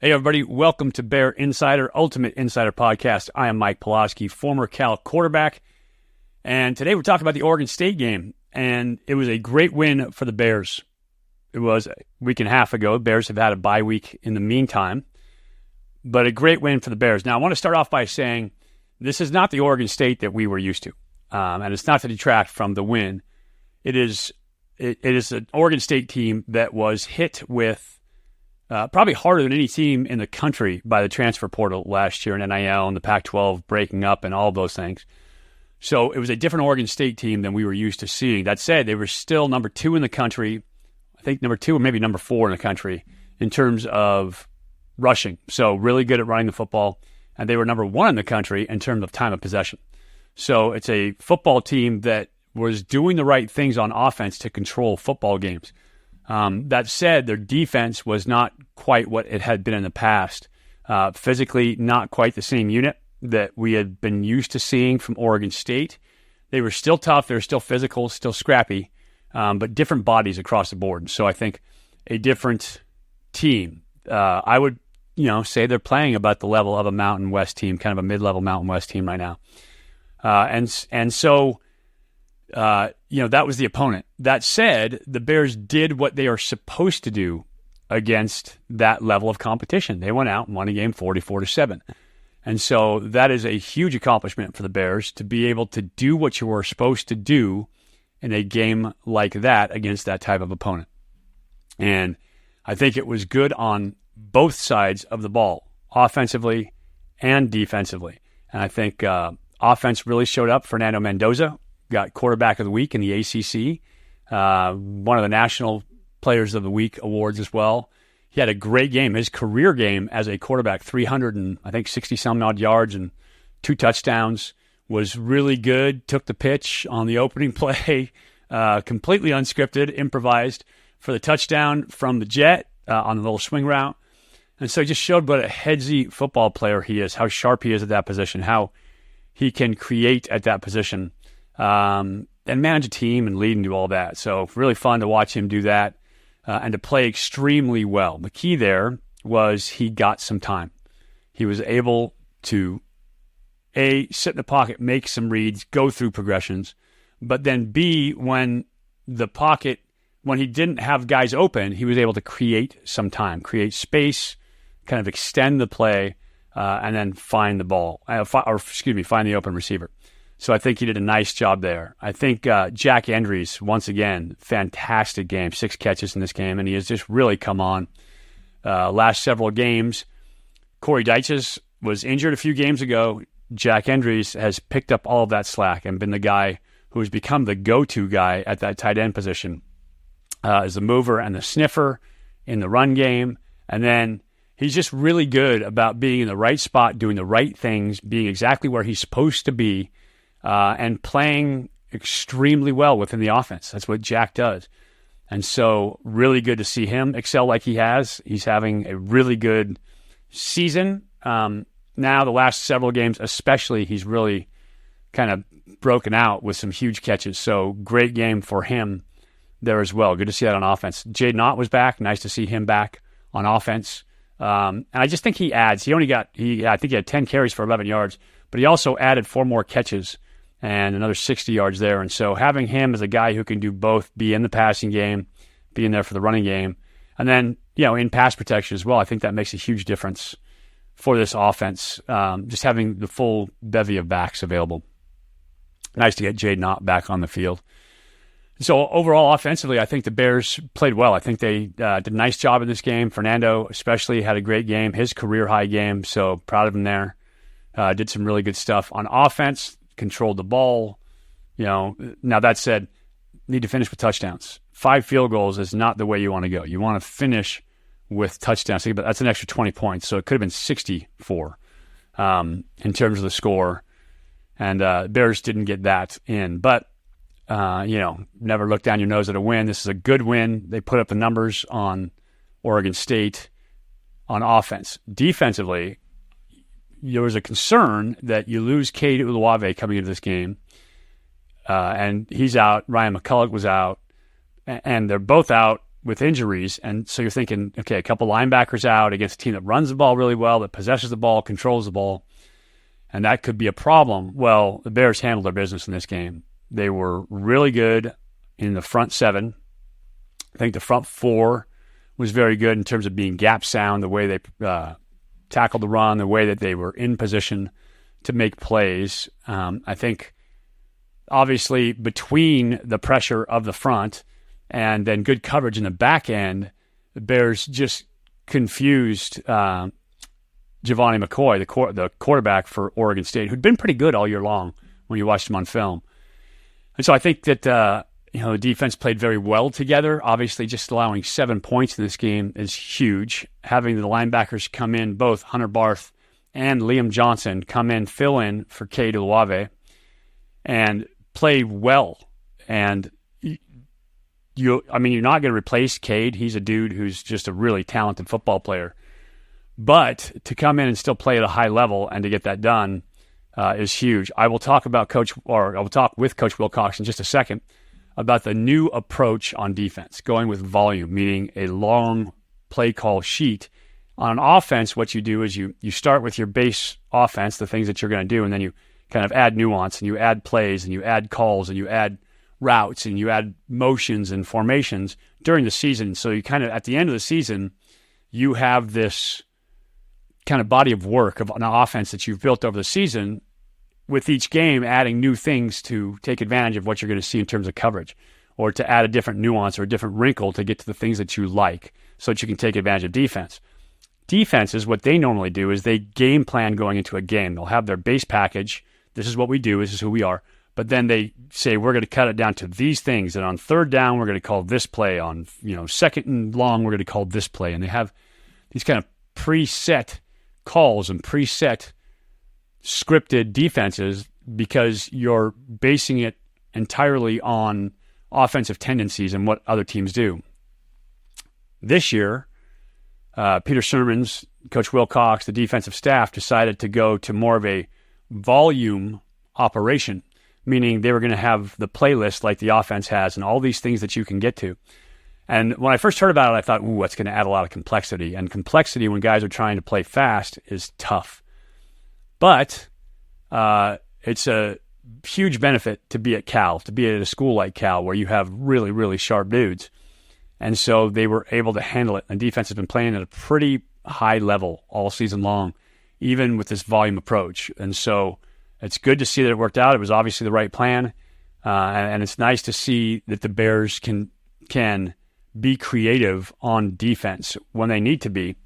Hey, everybody. Welcome to Bear Insider, Ultimate Insider Podcast. I am Mike Pawlawski, former Cal quarterback. And today we're talking about the Oregon State game. And it was a great win for the Bears. It was a week and a half ago. Bears have had a bye week in the meantime. But a great win for the Bears. Now, I want to start off by saying this is not the Oregon State that we were used to. And it's not to detract from the win. It is an Oregon State team that was hit with probably harder than any team in the country by the transfer portal last year in NIL and the Pac-12 breaking up and all of those things. So it was a different Oregon State team than we were used to seeing. That said, they were still number 2 in the country, I think number 2 or maybe number 4 in the country in terms of rushing. So really good at running the football. And they were number 1 in the country in terms of time of possession. So it's a football team that was doing the right things on offense to control football games. That said, their defense was not quite what it had been in the past. Physically, not quite the same unit that we had been used to seeing from Oregon State. They were still tough. They were still physical, still scrappy, but different bodies across the board. So I think a different team. I would, say they're playing about the level of a Mountain West team, kind of a mid-level Mountain West team right now. So that was the opponent. That said, the Bears did what they are supposed to do against that level of competition. They went out and won a game 44-7. And so that is a huge accomplishment for the Bears to be able to do what you were supposed to do in a game like that against that type of opponent. And I think it was good on both sides of the ball, offensively and defensively. And I think offense really showed up. Fernando Mendoza got quarterback of the week in the ACC, one of the National Players of the Week awards as well. He had a great game. His career game as a quarterback, 60-some-odd yards and 2 touchdowns, was really good. Took the pitch on the opening play, completely unscripted, improvised for the touchdown from the jet on the little swing route. And so he just showed what a headsy football player he is, how sharp he is at that position, how he can create at that position. And manage a team and lead and do all that. So really fun to watch him do that and to play extremely well. The key there was he got some time. He was able to, A, sit in the pocket, make some reads, go through progressions, but then B, when he didn't have guys open, he was able to create some time, create space, kind of extend the play, and then find the ball, find the open receiver. So I think he did a nice job there. I think Jack Andrews, once again, fantastic game, 6 catches in this game, and he has just really come on last several games. Corey Dyches was injured a few games ago. Jack Andrews has picked up all of that slack and been the guy who has become the go-to guy at that tight end position as the mover and the sniffer in the run game. And then he's just really good about being in the right spot, doing the right things, being exactly where he's supposed to be, and playing extremely well within the offense. That's what Jack does. And so really good to see him excel like he has. He's having a really good season. Now the last several games especially, he's really kind of broken out with some huge catches. So great game for him there as well. Good to see that on offense. Jaden Ott was back. Nice to see him back on offense. And I just think he adds. I think he had 10 carries for 11 yards, but he also added 4 more catches and another 60 yards there. And so having him as a guy who can do both, be in the passing game, be in there for the running game, and then, in pass protection as well, I think that makes a huge difference for this offense, just having the full bevy of backs available. Nice to get Jaden Ott back on the field. So overall, offensively, I think the Bears played well. I think they did a nice job in this game. Fernando especially had a great game, his career-high game, so proud of him there. Did some really good stuff on offense. Controlled the ball. Now that said, need to finish with touchdowns. 5 field goals is not the way you want to go. You want to finish with touchdowns. That's an extra 20 points, so it could have been 64 in terms of the score. And Bears didn't get that in. But, never look down your nose at a win. This is a good win. They put up the numbers on Oregon State on offense. Defensively, there was a concern that you lose Cade Uluave coming into this game, and he's out. Ryan McCulloch was out, and they're both out with injuries. And so you're thinking, okay, a couple linebackers out against a team that runs the ball really well, that possesses the ball, controls the ball, and that could be a problem. Well, the Bears handled their business in this game. They were really good in the front seven. I think the front four was very good in terms of being gap sound, the way they tackled the run, the way that they were in position to make plays. I think, obviously, between the pressure of the front and then good coverage in the back end, the Bears just confused Giovanni McCoy, the quarterback for Oregon State, who'd been pretty good all year long when you watched him on film. And so I think that the defense played very well together. Obviously, just allowing 7 points in this game is huge. Having the linebackers come in, both Hunter Barth and Liam Johnson, come in, fill in for Cade Olave, and play well. And you're not going to replace Cade. He's a dude who's just a really talented football player. But to come in and still play at a high level and to get that done is huge. I will talk with Coach Willcox in just a second about the new approach on defense, going with volume, meaning a long play call sheet. On offense, what you do is you start with your base offense, the things that you're going to do, and then you kind of add nuance, and you add plays, and you add calls, and you add routes, and you add motions and formations during the season. So you kind of, at the end of the season, you have this kind of body of work of an offense that you've built over the season, with each game adding new things to take advantage of what you're going to see in terms of coverage, or to add a different nuance or a different wrinkle to get to the things that you like so that you can take advantage of defense. Defenses, what they normally do is they game plan going into a game. They'll have their base package. This is what we do. This is who we are. But then they say, we're going to cut it down to these things. And on third down, we're going to call this play. On second and long, we're going to call this play. And they have these kind of preset calls and preset scripted defenses because you're basing it entirely on offensive tendencies and what other teams do. This year, Peter Sirmons, Coach Willcox, the defensive staff decided to go to more of a volume operation, meaning they were going to have the playlist like the offense has and all these things that you can get to. And when I first heard about it, I thought, ooh, that's going to add a lot of complexity. And complexity when guys are trying to play fast is tough. But it's a huge benefit to be at Cal, to be at a school like Cal where you have really, really sharp dudes. And so they were able to handle it. And defense has been playing at a pretty high level all season long, even with this volume approach. And so it's good to see that it worked out. It was obviously the right plan. And it's nice to see that the Bears can be creative on defense when they need to be.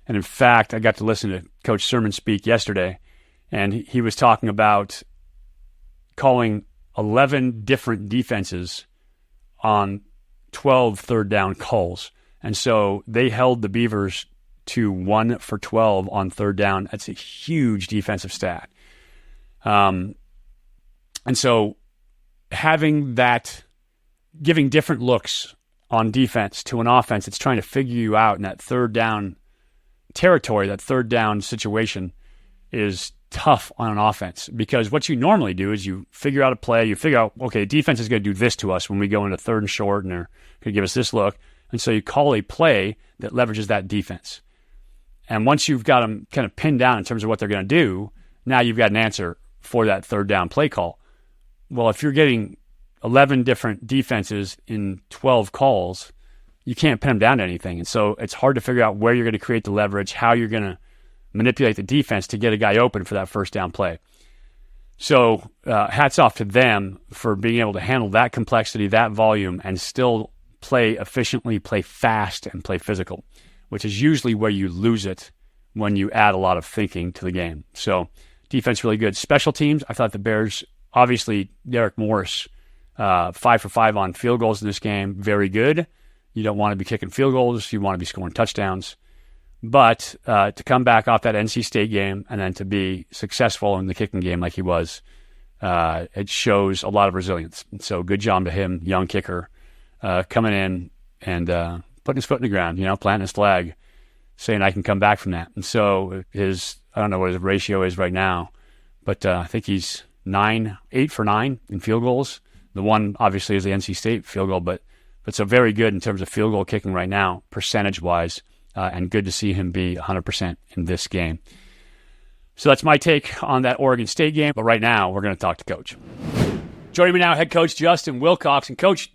And in fact, I got to listen to Coach Sirmons speak yesterday, and he was talking about calling 11 different defenses on 12 third down calls. And so they held the Beavers to 1 for 12 on third down. That's a huge defensive stat. And so having that, giving different looks on defense to an offense that's trying to figure you out in that third down territory, that third down situation, is tough on an offense, because what you normally do is you figure out a play, you figure out, okay, defense is going to do this to us when we go into third and short, and they're going to give us this look. And so you call a play that leverages that defense. And once you've got them kind of pinned down in terms of what they're going to do, now you've got an answer for that third down play call. Well, if you're getting 11 different defenses in 12 calls, you can't pin them down to anything. And so it's hard to figure out where you're going to create the leverage, how you're going to manipulate the defense to get a guy open for that first down play. So hats off to them for being able to handle that complexity, that volume, and still play efficiently, play fast, and play physical, which is usually where you lose it when you add a lot of thinking to the game. So defense really good. Special teams, I thought the Bears, obviously Derek Morris, 5 for 5 on field goals in this game, very good. You don't want to be kicking field goals. You want to be scoring touchdowns. But to come back off that NC State game and then to be successful in the kicking game like he was, it shows a lot of resilience. And so good job to him, young kicker, coming in and putting his foot in the ground, planting his flag, saying I can come back from that. And so I don't know what his ratio is right now, but I think he's 8 for 9 in field goals. The one obviously is the NC State field goal, but But so very good in terms of field goal kicking right now, percentage-wise, and good to see him be 100% in this game. So that's my take on that Oregon State game. But right now, we're going to talk to Coach. Joining me now, head coach Justin Wilcox. And Coach,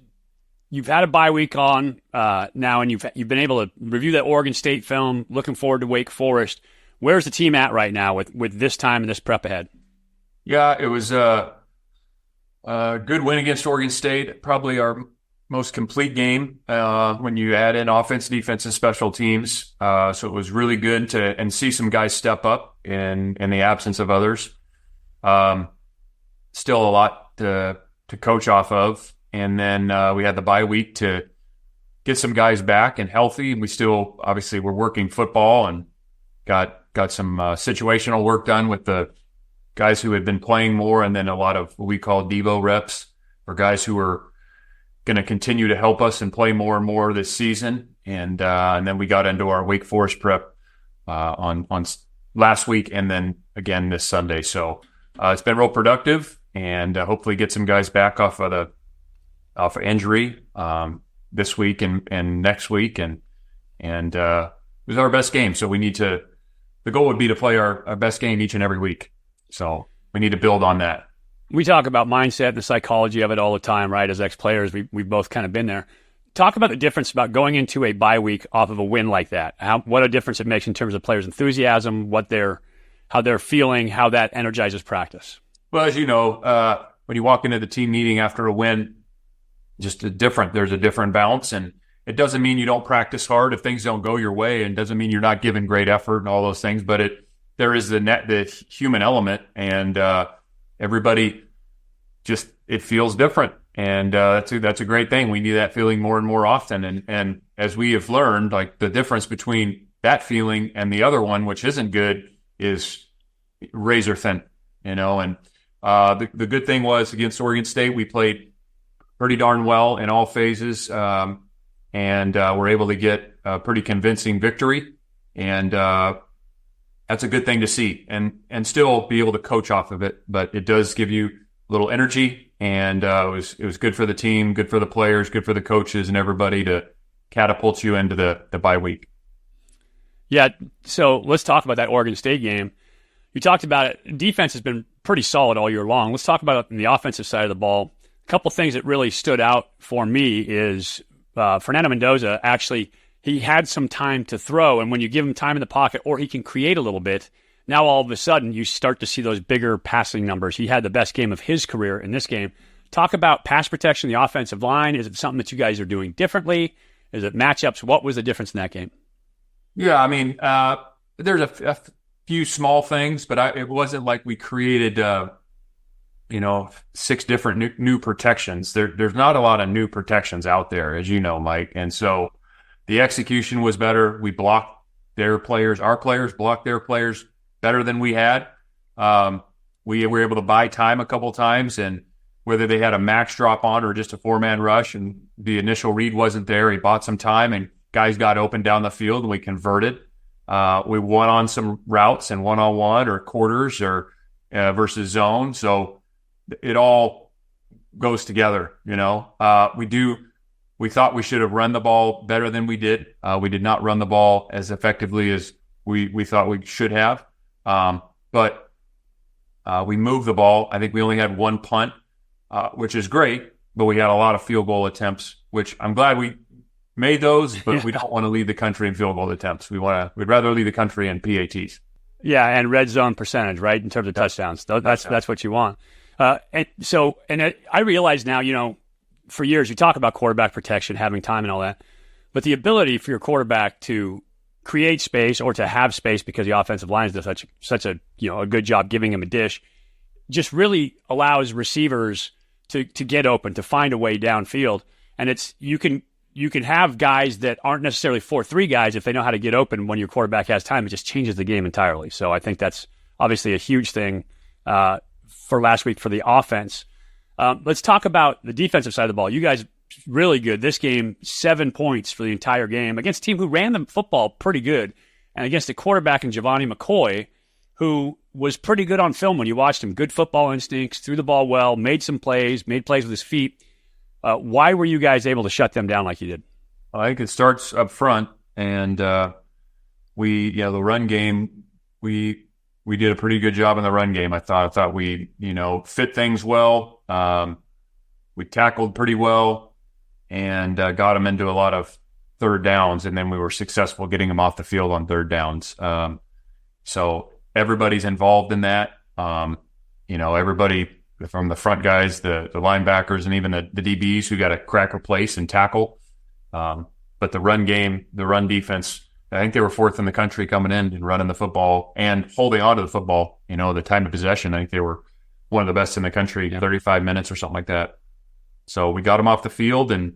you've had a bye week on now, and you've been able to review that Oregon State film. Looking forward to Wake Forest. Where's the team at right now with this time and this prep ahead? Yeah, it was a good win against Oregon State. Probably our most complete game when you add in offense, defense, and special teams. So it was really good to see some guys step up in the absence of others. Still a lot to coach off of. And then we had the bye week to get some guys back and healthy. And we still, obviously, we're working football and got some situational work done with the guys who had been playing more, and then a lot of what we call Devo reps for guys who are going to continue to help us and play more and more this season. And then we got into our Wake Forest prep on last week and then again this Sunday. So it's been real productive, and hopefully get some guys back off of injury this week and next week. And it was our best game. So the goal would be to play our best game each and every week. So we need to build on that. We talk about mindset and the psychology of it all the time, right? As ex-players, we've both kind of been there. Talk about the difference about going into a bye week off of a win like that. What a difference it makes in terms of players' enthusiasm, how they're feeling, how that energizes practice. Well, as you know, when you walk into the team meeting after a win, there's a different balance, and it doesn't mean you don't practice hard if things don't go your way, and doesn't mean you're not giving great effort and all those things, but there is the human element, and everybody it feels different. And that's a great thing. We need that feeling more and more often. And as we have learned, like, the difference between that feeling and the other one, which isn't good, is razor thin, and the good thing was against Oregon State, we played pretty darn well in all phases, and we're able to get a pretty convincing victory. And that's a good thing to see, and still be able to coach off of it. But it does give you a little energy, and it was good for the team, good for the players, good for the coaches and everybody to catapult you into the bye week. Yeah, so let's talk about that Oregon State game. You talked about it. Defense has been pretty solid all year long. Let's talk about it on the offensive side of the ball. A couple things that really stood out for me is Fernando Mendoza actually – he had some time to throw, and when you give him time in the pocket, or he can create a little bit, now all of a sudden you start to see those bigger passing numbers. He had the best game of his career in this game. Talk about pass protection, the offensive line. Is it something that you guys are doing differently? Is it matchups? What was the difference in that game? Yeah, I mean, there's a few small things, but it wasn't like we created, 6 different new protections. There's not a lot of new protections out there, as you know, Mike, and so the execution was better. We blocked their players. Our players blocked their players better than we had. We were able to buy time a couple times, and whether they had a max drop on or just a 4-man rush and the initial read wasn't there, he bought some time and guys got open down the field and we converted. We won on some routes and one-on-one or quarters or versus zone. So it all goes together, We thought we should have run the ball better than we did. We did not run the ball as effectively as we thought we should have. But we moved the ball. I think we only had 1 punt, which is great, but we had a lot of field goal attempts, which I'm glad we made those, but we don't want to lead the country in field goal attempts. We'd rather lead the country in PATs. Yeah, and red zone percentage, right, in terms of touchdowns. That's what you want. I realize now, for years, you talk about quarterback protection, having time and all that, but the ability for your quarterback to create space or to have space because the offensive line does such a good job giving him a dish, just really allows receivers to get open, to find a way downfield. And you can have guys that aren't necessarily 4-3 guys if they know how to get open when your quarterback has time. It just changes the game entirely. So I think that's obviously a huge thing for last week for the offense. Let's talk about the defensive side of the ball. You guys really good. This game, 7 points for the entire game against a team who ran the football pretty good, and against a quarterback in Giovanni McCoy who was pretty good on film when you watched him. Good football instincts, threw the ball well, made some plays, made plays with his feet. Why were you guys able to shut them down like you did? I think it starts up front, and the run game, we did a pretty good job in the run game. I thought we, fit things well. We tackled pretty well and got them into a lot of third downs, and then we were successful getting them off the field on third downs. So everybody's involved in that. Everybody from the front guys, the linebackers, and even the DBs who got to crack a place and tackle. But the run game, the run defense, I think they were fourth in the country coming in and running the football and holding on to the football. The time of possession, I think they were one of the best in the country, 35 minutes or something like that. So we got them off the field, and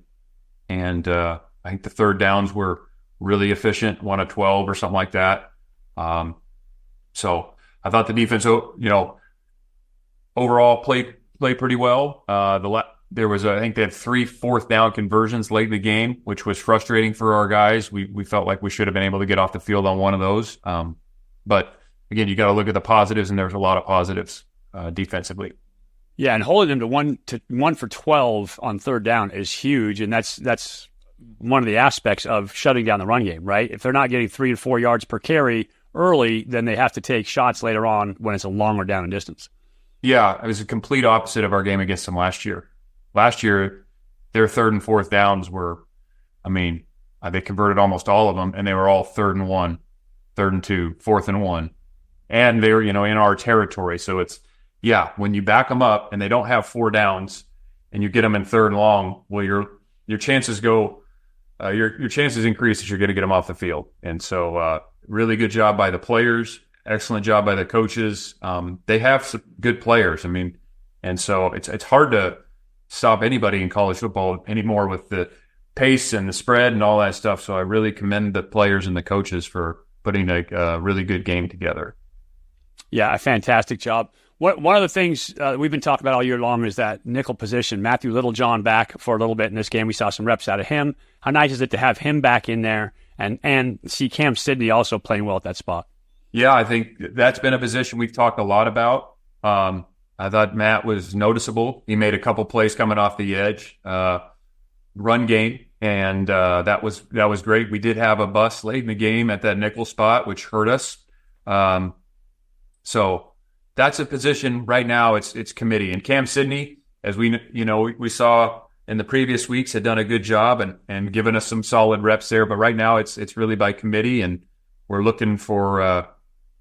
I think the third downs were really efficient, 1 of 12 or something like that. So I thought the defense, overall played pretty well. There was, I think they had 3 fourth down conversions late in the game, which was frustrating for our guys. We felt like we should have been able to get off the field on one of those. But again, you got to look at the positives, and there's a lot of positives defensively. Yeah, and holding them to 1 for 12 on third down is huge, and that's one of the aspects of shutting down the run game, right? If they're not getting 3 to 4 yards per carry early, then they have to take shots later on when it's a longer down in distance. Yeah, it was a complete opposite of our game against them last year. Last year, their third and fourth downs were, they converted almost all of them, and they were all 3rd and 1, 3rd and 2, 4th and 1. And they were, in our territory. So it's, when you back them up and they don't have 4 downs and you get them in 3rd and long, well, your chances go, your chances increase as you're going to get them off the field. And so really good job by the players, excellent job by the coaches. They have some good players. And so it's hard to stop anybody in college football anymore with the pace and the spread and all that stuff. So I really commend the players and the coaches for putting a really good game together. Yeah, a fantastic job. One of the things we've been talking about all year long is that nickel position. Matthew Littlejohn back for a little bit in this game. We saw some reps out of him. How nice is it to have him back in there and see Cam Sidney also playing well at that spot? Yeah, I think that's been a position we've talked a lot about. I thought Matt was noticeable. He made a couple plays coming off the edge, run game, and that was great. We did have a bust late in the game at that nickel spot, which hurt us. So that's a position right now. It's committee, and Cam Sidney, as we saw in the previous weeks, had done a good job and given us some solid reps there. But right now, it's really by committee, and we're looking for.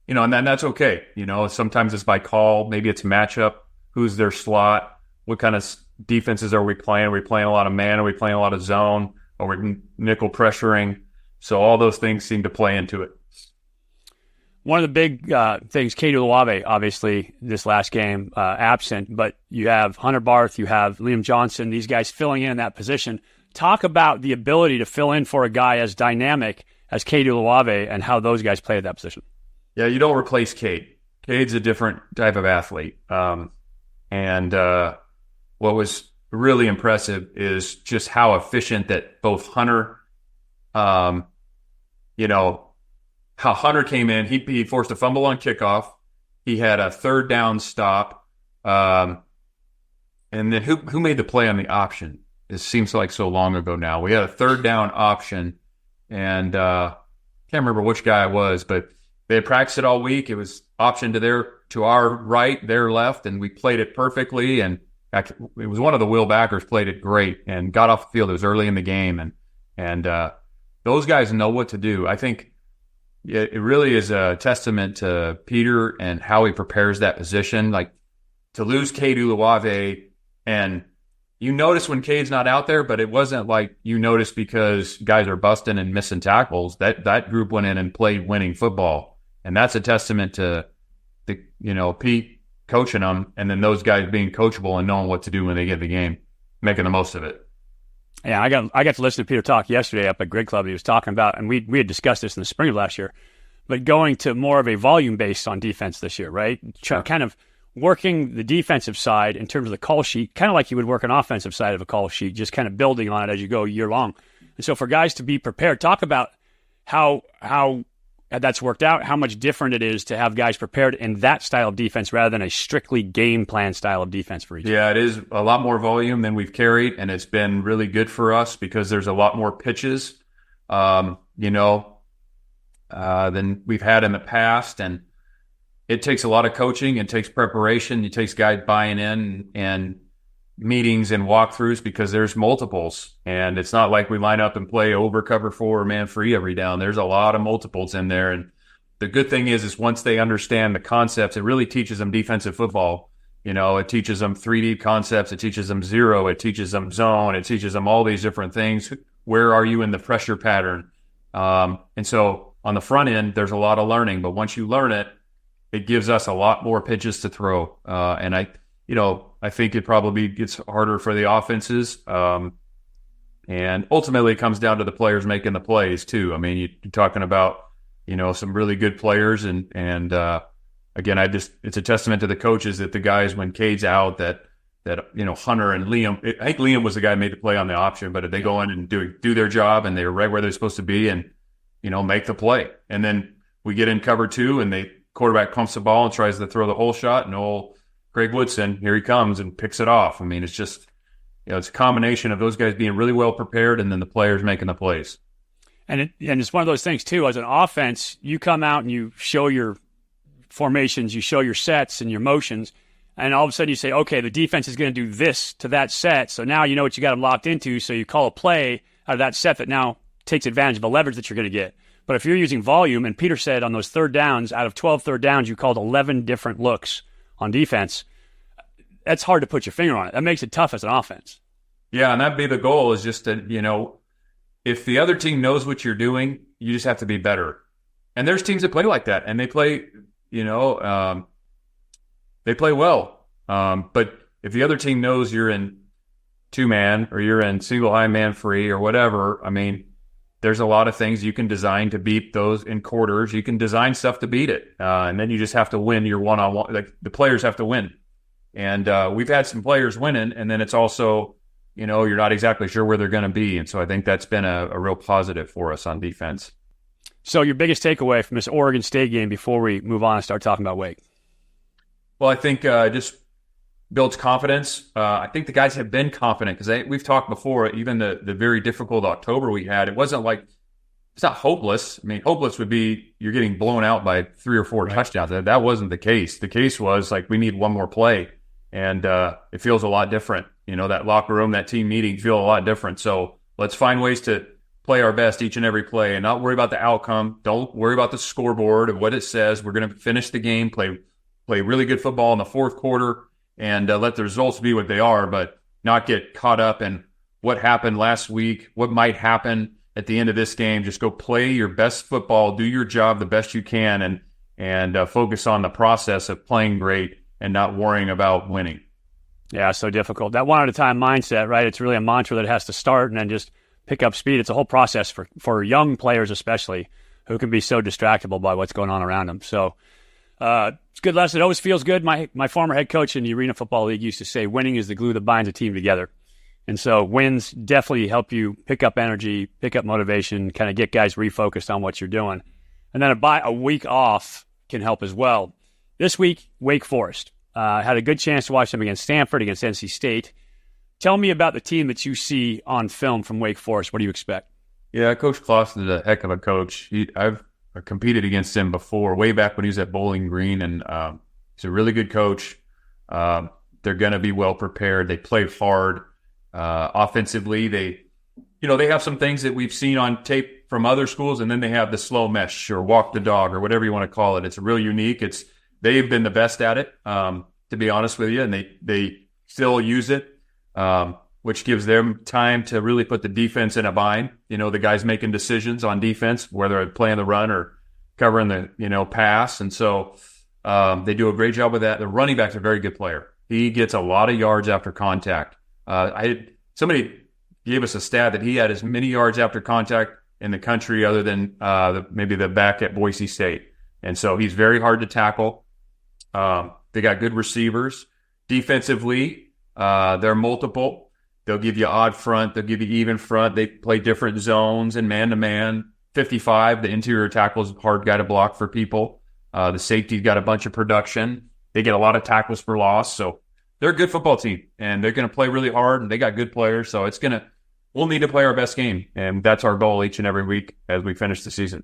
And that's okay. Sometimes it's by call. Maybe it's matchup. Who's their slot? What kind of defenses are we playing? Are we playing a lot of man? Are we playing a lot of zone? Are we nickel pressuring? So all those things seem to play into it. One of the big things, Katie Olave, obviously, this last game absent, but you have Hunter Barth, you have Liam Johnson, these guys filling in that position. Talk about the ability to fill in for a guy as dynamic as Katie Olave and how those guys play at that position. Yeah, you don't replace Cade. Cade's a different type of athlete. And what was really impressive is just how efficient that both Hunter, how Hunter came in. He forced a fumble on kickoff. He had a third down stop. And then who made the play on the option? It seems like so long ago now. We had a third down option, and can't remember which guy it was, but they had practiced it all week. It was option to our right, their left, and we played it perfectly. And it was one of the Will backers played it great and got off the field. It was early in the game, and those guys know what to do. I think it really is a testament to Peter and how he prepares that position. Like to lose Cade Olave, and you notice when Cade's not out there, but it wasn't like you noticed because guys are busting and missing tackles. That group went in and played winning football. And that's a testament to Pete coaching them, and then those guys being coachable and knowing what to do when they get the game, making the most of it. Yeah, I got to listen to Peter talk yesterday up at Grid Club. He was talking about, and we had discussed this in the spring of last year, but going to more of a volume based on defense this year, right? Kind of working the defensive side in terms of the call sheet, kind of like you would work an offensive side of a call sheet, just kind of building on it as you go year long. And so for guys to be prepared, talk about how that's worked out, how much different it is to have guys prepared in that style of defense rather than a strictly game plan style of defense for each. Yeah, it is a lot more volume than we've carried, and it's been really good for us because there's a lot more pitches, than we've had in the past. And it takes a lot of coaching. It takes preparation. It takes guys buying in and meetings and walkthroughs because there's multiples. And it's not like we line up and play over cover 4 or man free every down. There's a lot of multiples in there. And the good thing is once they understand the concepts, it really teaches them defensive football. It teaches them 3D concepts. It teaches them zero. It teaches them zone. It teaches them all these different things. Where are you in the pressure pattern? And so on the front end, there's a lot of learning. But once you learn it, it gives us a lot more pitches to throw. And I think it probably gets harder for the offenses. And ultimately, it comes down to the players making the plays, too. I mean, you're talking about, some really good players. And again, it's a testament to the coaches that the guys, when Cade's out, that Hunter and Liam, I think Liam was the guy who made the play on the option, but if they go in and do their job and they're right where they're supposed to be and, make the play. And then we get in cover 2 and the quarterback pumps the ball and tries to throw the whole shot, and old Craig Woodson, here he comes and picks it off. I mean, it's just, it's a combination of those guys being really well prepared and then the players making the plays. And it's one of those things, too, as an offense, you come out and you show your formations, you show your sets and your motions, and all of a sudden you say, okay, the defense is going to do this to that set, so now you know what you got them locked into, so you call a play out of that set that now takes advantage of the leverage that you're going to get. But if you're using volume, and Peter said on those third downs, out of 12 third downs, you called 11 different looks on defense, that's hard to put your finger on it. That makes it tough as an offense. Yeah, and that'd be the goal, is just to, if the other team knows what you're doing, you just have to be better. And there's teams that play like that, and they play, they play well. But if the other team knows you're in 2-man or you're in single high man free or whatever, I mean, there's a lot of things you can design to beat those in quarters. You can design stuff to beat it. And then you just have to win your one-on-one. Like, the players have to win. And we've had some players winning, and then it's also, you're not exactly sure where they're going to be. And so I think that's been a real positive for us on defense. So your biggest takeaway from this Oregon State game before we move on and start talking about Wake? Well, I think just builds confidence. I think the guys have been confident because we've talked before, even the very difficult October we had, it wasn't like, it's not hopeless. I mean, hopeless would be you're getting blown out by 3 or 4 touchdowns. That wasn't the case. The case was like, we need one more play. And it feels a lot different. That locker room, that team meeting feel a lot different. So let's find ways to play our best each and every play and not worry about the outcome. Don't worry about the scoreboard and what it says. We're going to finish the game, play really good football in the fourth quarter, and let the results be what they are, but not get caught up in what happened last week, what might happen at the end of this game. Just go play your best football, do your job the best you can, and focus on the process of playing great and not worrying about winning. Yeah, so difficult. That one-at-a-time mindset, right? It's really a mantra that has to start and then just pick up speed. It's a whole process for young players especially who can be so distractible by what's going on around them. So it's a good lesson. It always feels good. My former head coach in the Arena Football League used to say winning is the glue that binds a team together. And so wins definitely help you pick up energy, pick up motivation, kind of get guys refocused on what you're doing. And then a week off can help as well. This week, Wake Forest. Had a good chance to watch them against Stanford, against NC State. Tell me about the team that you see on film from Wake Forest. What do you expect? Yeah, Coach Clausen is a heck of a coach. I've competed against him before, way back when he was at Bowling Green, and he's a really good coach. They're going to be well prepared. They play hard. Offensively, they have some things that we've seen on tape from other schools, and then they have the slow mesh or walk the dog or whatever you want to call it. It's real unique. They've been the best at it, to be honest with you, and they still use it, which gives them time to really put the defense in a bind. The guys making decisions on defense, whether they're playing the run or covering the pass, and so they do a great job with that. The running back's a very good player. He gets a lot of yards after contact. Somebody gave us a stat that he had as many yards after contact in the country other than maybe the back at Boise State. And so he's very hard to tackle. They got good receivers. Defensively, they're multiple. They'll give you odd front. They'll give you even front. They play different zones and man-to-man. 55, the interior tackle is a hard guy to block for people. The safety's got a bunch of production. They get a lot of tackles for loss. So they're a good football team, and they're going to play really hard, and they got good players. So we'll need to play our best game, and that's our goal each and every week as we finish the season.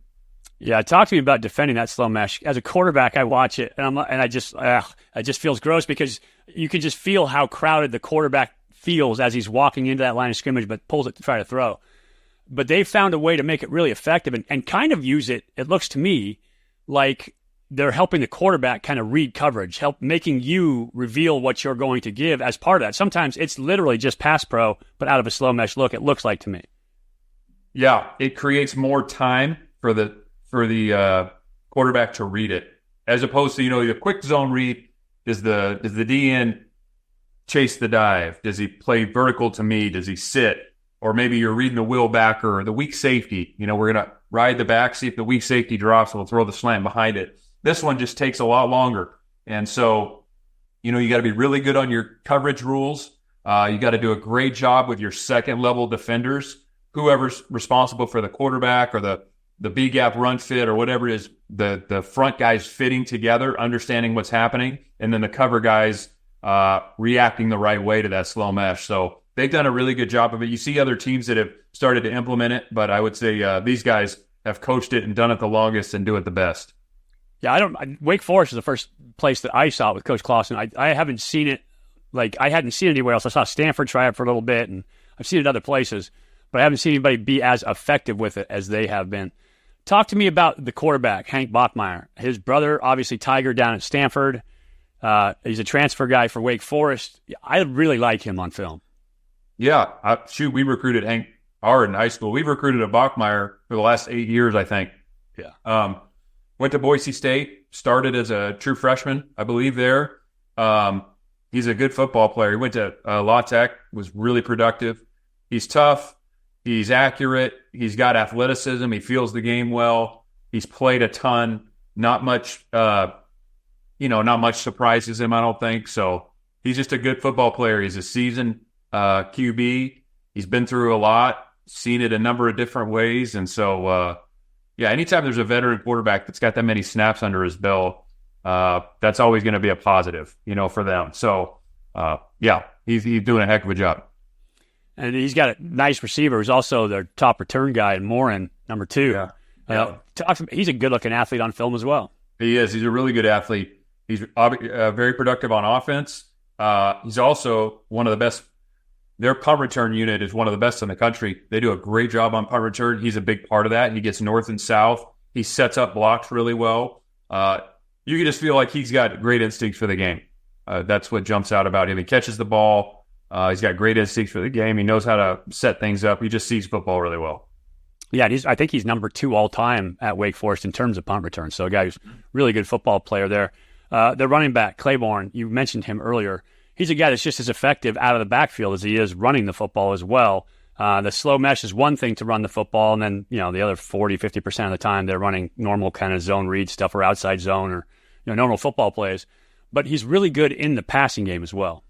Yeah, talk to me about defending that slow mesh. As a quarterback, I watch it, and it just feels gross because you can just feel how crowded the quarterback feels as he's walking into that line of scrimmage, but pulls it to try to throw. But they found a way to make it really effective and kind of use it. It looks to me like they're helping the quarterback kind of read coverage, making you reveal what you're going to give as part of that. Sometimes it's literally just pass pro, but out of a slow mesh look, it looks like to me. Yeah, it creates more time for the quarterback to read it, as opposed to, the quick zone read. Does the DN chase the dive? Does he play vertical to me? Does he sit? Or maybe you're reading the wheel backer or the weak safety. We're going to ride the back, see if the weak safety drops, and we'll throw the slant behind it. This one just takes a lot longer. And so, you got to be really good on your coverage rules. You got to do a great job with your second level defenders, whoever's responsible for the quarterback or the B-gap run fit or whatever it is, the front guys fitting together, understanding what's happening, and then the cover guys reacting the right way to that slow mesh. So they've done a really good job of it. You see other teams that have started to implement it, but I would say these guys have coached it and done it the longest and do it the best. Yeah, Wake Forest is the first place that I saw it with Coach Clausen. I haven't seen it, I hadn't seen it anywhere else. I saw Stanford try it for a little bit, and I've seen it other places, but I haven't seen anybody be as effective with it as they have been. Talk to me about the quarterback, Hank Bachmeier. His brother, obviously Tiger down at Stanford. He's a transfer guy for Wake Forest. I really like him on film. Yeah. We recruited Hank Hard in high school. We've recruited a Bachmeier for the last 8 years, I think. Yeah. Went to Boise State, started as a true freshman, I believe, there. He's a good football player. He went to La Tech, was really productive. He's tough. He's accurate. He's got athleticism. He feels the game well. He's played a ton. Not much surprises him, I don't think. So he's just a good football player. He's a seasoned QB. He's been through a lot, seen it a number of different ways. And so, anytime there's a veteran quarterback that's got that many snaps under his belt, that's always going to be a positive, for them. So, he's doing a heck of a job. And he's got a nice receiver who's also their top return guy in Morin, number 2. Yeah. He's a good-looking athlete on film as well. He is. He's a really good athlete. He's very productive on offense. He's also one of the best. Their punt return unit is one of the best in the country. They do a great job on punt return. He's a big part of that. He gets north and south. He sets up blocks really well. You can just feel like he's got great instincts for the game. That's what jumps out about him. He catches the ball. He's got great instincts for the game. He knows how to set things up. He just sees football really well. Yeah, I think he's number 2 all-time at Wake Forest in terms of punt return. So a guy who's really good football player there. The running back, Claiborne, you mentioned him earlier. He's a guy that's just as effective out of the backfield as he is running the football as well. The slow mesh is one thing to run the football, and then the other 40-50% of the time they're running normal kind of zone read stuff or outside zone or normal football plays. But he's really good in the passing game as well.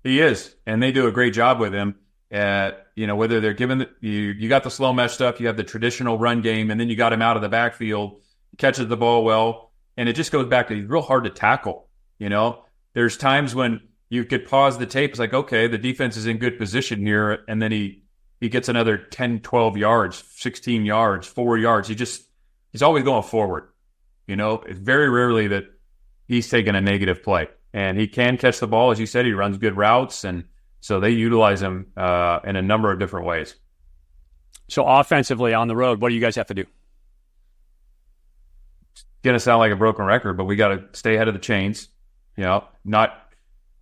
He is, and they do a great job with him. Whether they're giving you got the slow mesh stuff, you have the traditional run game, and then you got him out of the backfield, catches the ball well, and it just goes back to he's real hard to tackle. There's times when you could pause the tape. It's like, okay, the defense is in good position here, and then he gets another 10, 12 yards, 16 yards, 4 yards. He's always going forward. It's very rarely that he's taking a negative play. And he can catch the ball. As you said, he runs good routes, and so they utilize him in a number of different ways. So offensively on the road, what do you guys have to do? It's going to sound like a broken record, but we got to stay ahead of the chains, not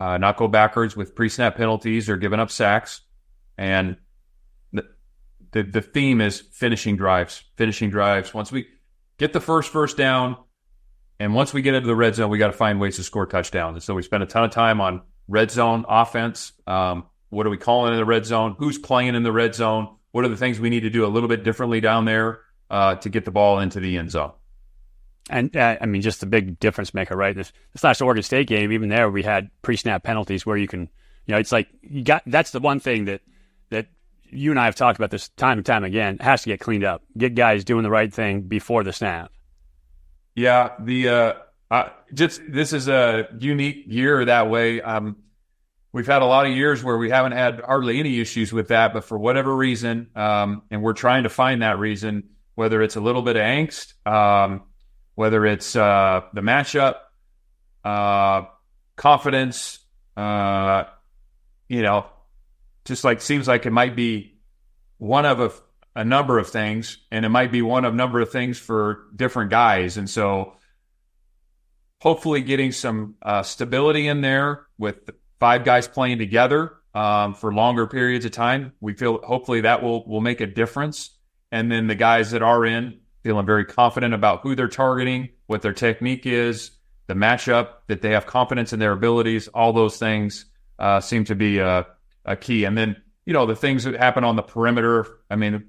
go backwards with pre-snap penalties or giving up sacks. And the theme is finishing drives. Once we get the first down, and once we get into the red zone, we got to find ways to score touchdowns. And so we spend a ton of time on red zone offense. What are we calling in the red zone? Who's playing in the red zone? What are the things we need to do a little bit differently down there to get the ball into the end zone? And just the big difference maker, right? This last Oregon State game, even there, we had pre-snap penalties where you can, it's like that's the one thing that you and I have talked about this time and time again, it has to get cleaned up. Get guys doing the right thing before the snap. Yeah, this is a unique year that way. We've had a lot of years where we haven't had hardly any issues with that, but for whatever reason, and we're trying to find that reason, whether it's a little bit of angst, whether it's the matchup, confidence, just like seems like it might be one of a number of things, and it might be one of a number of things for different guys. And so hopefully getting some stability in there with 5 guys playing together for longer periods of time. We feel hopefully that will make a difference. And then the guys that are in feeling very confident about who they're targeting, what their technique is, the matchup, that they have confidence in their abilities. All those things seem to be a key. And then, the things that happen on the perimeter. I mean,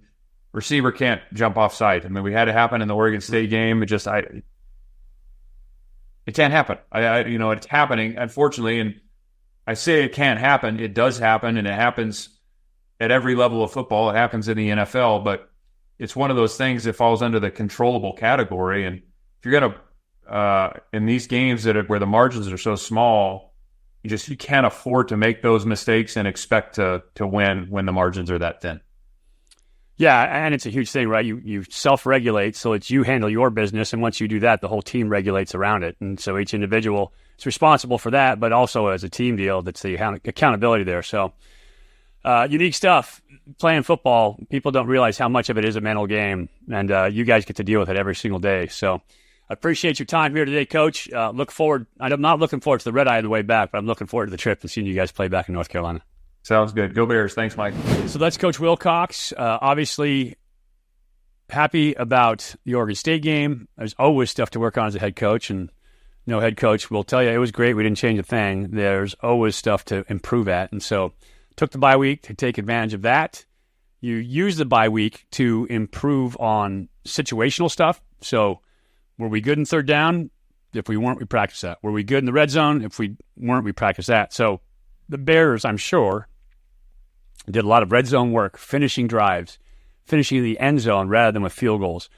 receiver can't jump off site. I mean, we had it happen in the Oregon State game. It can't happen. It's happening, unfortunately. And I say it can't happen. It does happen, and it happens at every level of football. It happens in the NFL, but it's one of those things that falls under the controllable category. And if you're going to, in these games where the margins are so small, you can't afford to make those mistakes and expect to win when the margins are that thin. Yeah, and it's a huge thing, right? You self-regulate so that you handle your business, and once you do that, the whole team regulates around it. And so each individual is responsible for that, but also as a team deal, that's the accountability there. So unique stuff. Playing football, people don't realize how much of it is a mental game, and you guys get to deal with it every single day. So I appreciate your time here today, Coach. I'm not looking forward to the red eye on the way back, but I'm looking forward to the trip and seeing you guys play back in North Carolina. Sounds good. Go Bears. Thanks, Mike. So that's Coach Willcox. Obviously happy about the Oregon State game. There's always stuff to work on as a head coach, and no head coach will tell you it was great. We didn't change a thing. There's always stuff to improve at. And so took the bye week to take advantage of that. You use the bye week to improve on situational stuff. So were we good in third down? If we weren't, we practiced that. Were we good in the red zone? If we weren't, we practiced that. So the Bears, I'm sure, did a lot of red zone work, finishing drives, finishing in the end zone rather than with field goals,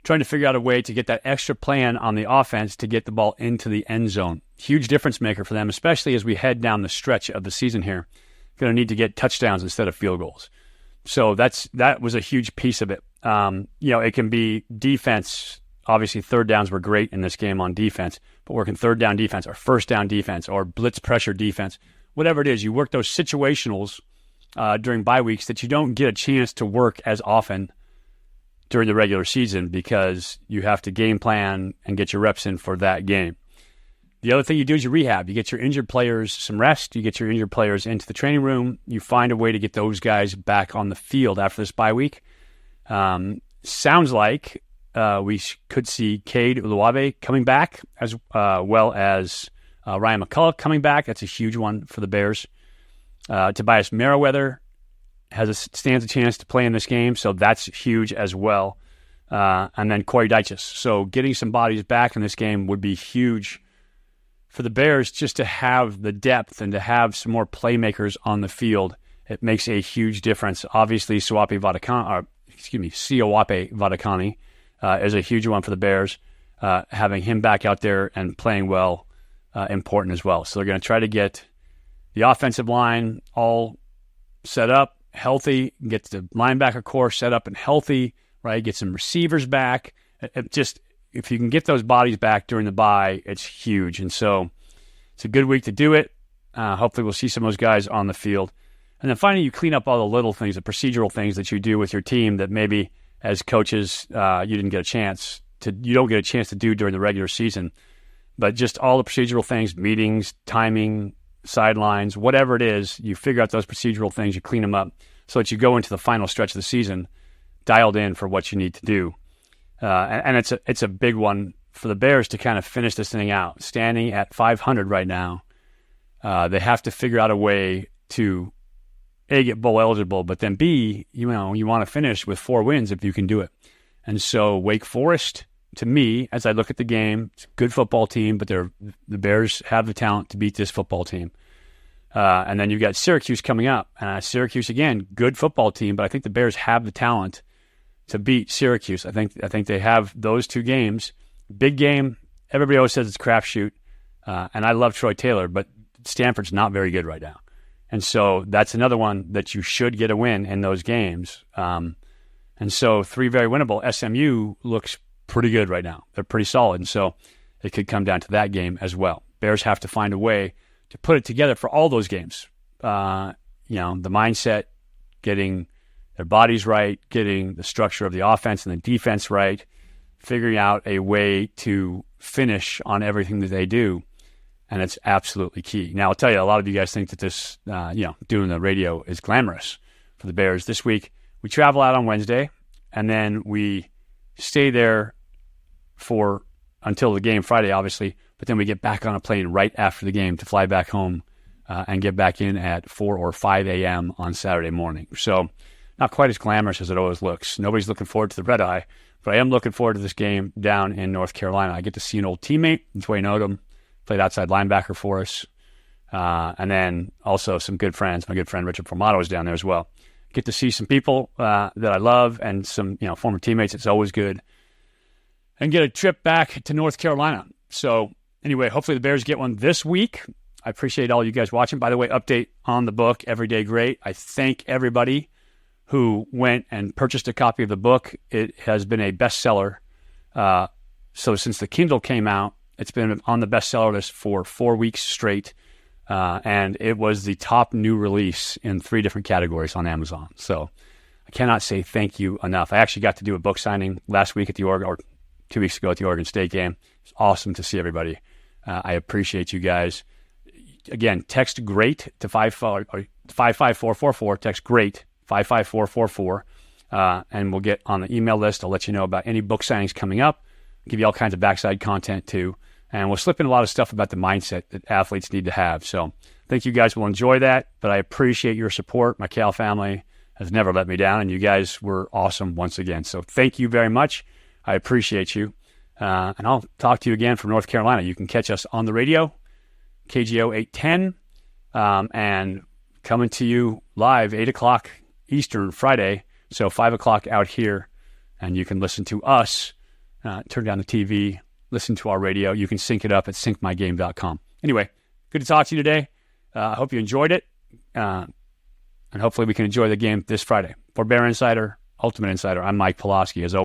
trying to figure out a way to get that extra plan on the offense to get the ball into the end zone. Huge difference maker for them, especially as we head down the stretch of the season here. Going to need to get touchdowns instead of field goals. So that was a huge piece of it. It can be defense. Obviously, third downs were great in this game on defense, but working third down defense or first down defense or blitz pressure defense, whatever it is, you work those situationals during bye weeks that you don't get a chance to work as often during the regular season because you have to game plan and get your reps in for that game. The other thing you do is you rehab. You get your injured players some rest. You get your injured players into the training room. You find a way to get those guys back on the field after this bye week. Sounds like we could see Cade Uluabe coming back as well as Ryan McCullough coming back. That's a huge one for the Bears. Tobias Merriweather stands a chance to play in this game, so that's huge as well. And then Corey Dyches. So getting some bodies back in this game would be huge for the Bears just to have the depth and to have some more playmakers on the field. It makes a huge difference. Obviously, Siowape Vadakani is a huge one for the Bears. Having him back out there and playing well, important as well. So they're going to try to get the offensive line all set up, healthy, get the linebacker core set up and healthy, right? Get some receivers back. If you can get those bodies back during the bye, it's huge. And so it's a good week to do it. Hopefully we'll see some of those guys on the field. And then finally, you clean up all the little things, the procedural things that you do with your team that maybe as coaches you don't get a chance to do during the regular season. But just all the procedural things, meetings, timing, sidelines, whatever it is, you figure out those procedural things, you clean them up so that you go into the final stretch of the season dialed in for what you need to do. And it's a big one for the Bears to kind of finish this thing out. Standing at 500 right now, they have to figure out a way to A, get bowl eligible, but then B, you want to finish with 4 wins if you can do it. And so Wake Forest, to me, as I look at the game, it's a good football team, but the Bears have the talent to beat this football team. And then you've got Syracuse coming up. Syracuse, again, good football team, but I think the Bears have the talent to beat Syracuse. I think they have those two games. Big game. Everybody always says it's a crapshoot. And I love Troy Taylor, but Stanford's not very good right now. And so that's another one that you should get a win in those games. And so 3 very winnable. SMU looks pretty good right now. They're pretty solid. And so it could come down to that game as well. Bears have to find a way to put it together for all those games. The mindset, getting their bodies right, getting the structure of the offense and the defense right, figuring out a way to finish on everything that they do. And it's absolutely key. Now, I'll tell you, a lot of you guys think that this, doing the radio is glamorous for the Bears. This week, we travel out on Wednesday, and then we stay there until the game Friday, obviously, but then we get back on a plane right after the game to fly back home and get back in at 4 or 5 a.m. on Saturday morning. So not quite as glamorous as it always looks. Nobody's looking forward to the red eye, but I am looking forward to this game down in North Carolina. I get to see an old teammate, Dwayne Odom, played outside linebacker for us. And then also some good friends. My good friend Richard Formato is down there as well. Get to see some people that I love and some former teammates. It's always good. And get a trip back to North Carolina. So anyway, hopefully the Bears get one this week. I appreciate all you guys watching. By the way, update on the book, Everyday Great. I thank everybody who went and purchased a copy of the book. It has been a bestseller. So since the Kindle came out, it's been on the bestseller list for 4 weeks straight. And it was the top new release in 3 different categories on Amazon. So I cannot say thank you enough. I actually got to do a book signing last week at the Oregon, or 2 weeks ago at the Oregon State game. It's awesome to see everybody. I appreciate you guys. Again, text GREAT to 55444. Text GREAT 55444. And we'll get on the email list. I'll let you know about any book signings coming up. I'll give you all kinds of backside content too. And we'll slip in a lot of stuff about the mindset that athletes need to have. So I think you guys will enjoy that. But I appreciate your support. My Cal family has never let me down. And you guys were awesome once again. So thank you very much. I appreciate you. And I'll talk to you again from North Carolina. You can catch us on the radio, KGO 810, and coming to you live 8 o'clock Eastern Friday, so 5 o'clock out here, and you can listen to us, turn down the TV, listen to our radio. You can sync it up at syncmygame.com. Anyway, good to talk to you today. I hope you enjoyed it, and hopefully we can enjoy the game this Friday. For Bear Insider, Ultimate Insider, I'm Mike Pawlawski. As always,